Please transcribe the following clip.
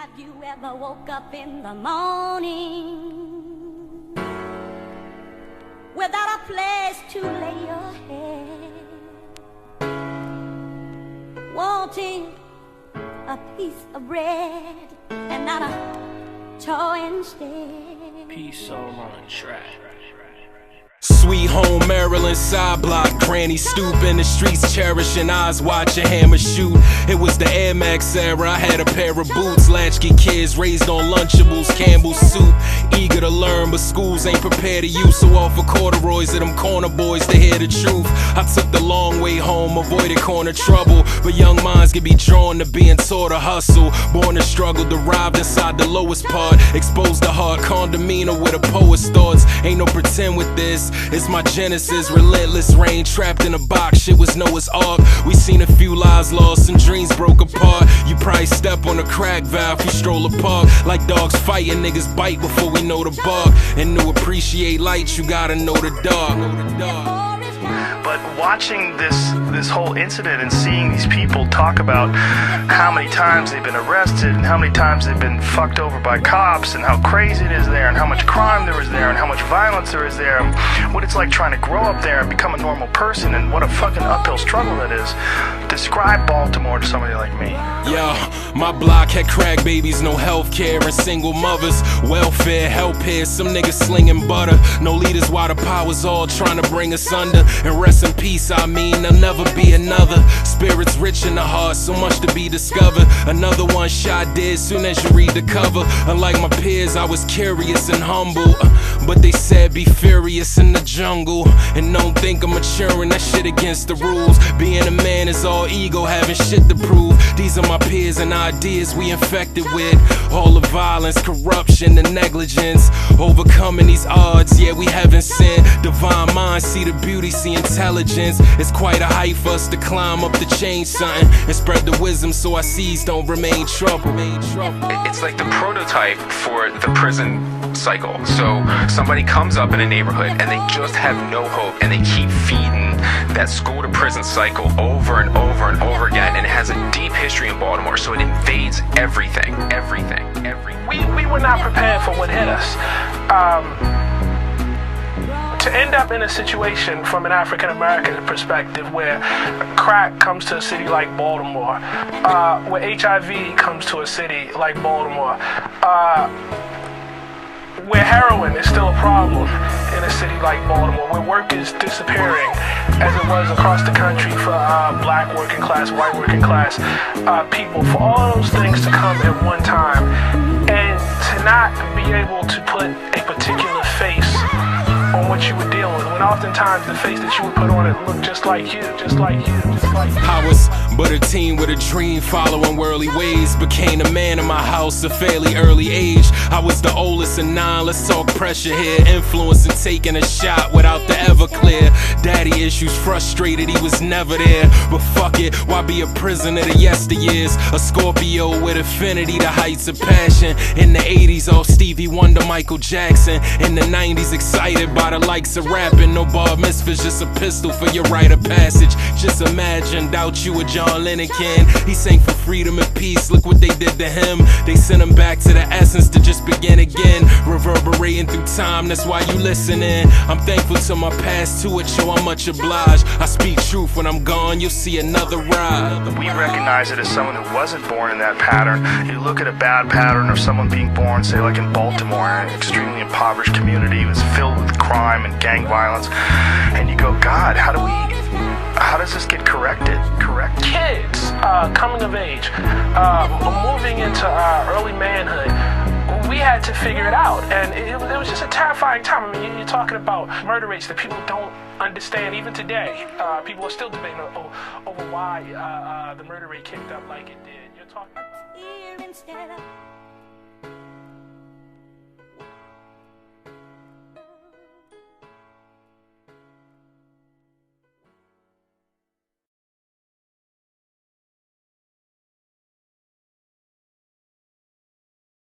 Have you ever woke up in the morning without a place to lay your head, wanting a piece of bread and not a toy instead? Peace on track. Sweet home Maryland, side block, granny stoop in the streets, cherishing eyes, watching hammer shoot. It was the Air Max era, I had a pair of boots. Latchkey kids raised on Lunchables, Campbell's soup. Eager to learn, but schools ain't prepared to use. So offer corduroys to them corner boys to hear the truth. I took the long way home, avoided corner trouble. But young minds can be drawn to being taught to hustle. Born to struggle, derived inside the lowest part. Exposed to hard condomina with a poet's thoughts. Ain't no pretend with this. It's my genesis, relentless rain, trapped in a box, shit was Noah's Ark. We seen a few lives lost and dreams broke apart. You probably step on a crack valve, we stroll apart. Like dogs fighting, niggas bite before we know the bark. And to appreciate light, you gotta know the dark. But watching this whole incident and seeing these people talk about how many times they've been arrested and how many times they've been fucked over by cops and how crazy it is there and how much crime there is there and how much violence there is there, and what it's like trying to grow up there and become a normal person, and what a fucking uphill struggle that is. Describe Baltimore to somebody like me. Yo, my block had crack babies, no health care, and single mothers. Welfare, help here, some niggas slinging butter. No leaders while the power's all trying to bring us under. And rest in peace, I mean, there'll never be another. Spirits rich in the heart, so much to be discovered. Another one shot dead soon as you read the cover. Unlike my peers, I was curious and humble, but they said be furious in the jungle. And don't think I'm maturing, that shit against the rules. Being a man is all ego, having shit to prove. These are my peers and ideas we infected with. All the violence, corruption, and negligence. Overcoming these odds, yeah, we haven't sinned. Divine minds see the beauty, see intelligence. It's quite a height for us to climb up to change something and spread the wisdom so our seeds don't remain trouble. It's like the prototype for the prison cycle. So somebody comes up in a neighborhood and they just have no hope, and they keep feeding that school to prison cycle over and over and over again, and it has a deep history in Baltimore, so it invades everything. We were not prepared for what hit us. To end up in a situation from an African American perspective where crack comes to a city like Baltimore, where HIV comes to a city like Baltimore, where heroin is still a problem in a city like Baltimore, where work is disappearing as it was across the country for black working class, white working class people, for all those things to come at one time and to not be able to put a particular face on what you were dealing with, when oftentimes the face that you would put on it looked just like you. I was but a teen with a dream, following worldly ways. Became a man in my house at a fairly early age. I was the oldest of 9, let's talk pressure here. Influence and taking a shot without the Everclear. Daddy issues, frustrated, he was never there. But fuck it, why be a prisoner to yesteryears? A Scorpio with affinity to heights of passion. In the 80s, all Stevie Wonder, Michael Jackson. In the 90s, excited by the likes of rapping. No bar mitzvahs, just a pistol for your rite of passage. Just imagine, doubt you a John Lennon can. He sang for freedom and peace, look what they did to him. They sent him back to the essence to just begin again. Reverberating through time, that's why you listening. I'm thankful to my past to it, yo, I'm much obliged. I speak truth, when I'm gone, you'll see another ride. We recognize it as someone who wasn't born in that pattern. You look at a bad pattern of someone being born, say like in Baltimore, an extremely impoverished community, it was filled with crime and gang violence, and you go, God, how does this get corrected? Kids coming of age, moving into early manhood, we had to figure it out, and it was just a terrifying time. I mean, you're talking about murder rates that people don't understand even today. People are still debating over why the murder rate kicked up like it did. You're talking Here instead of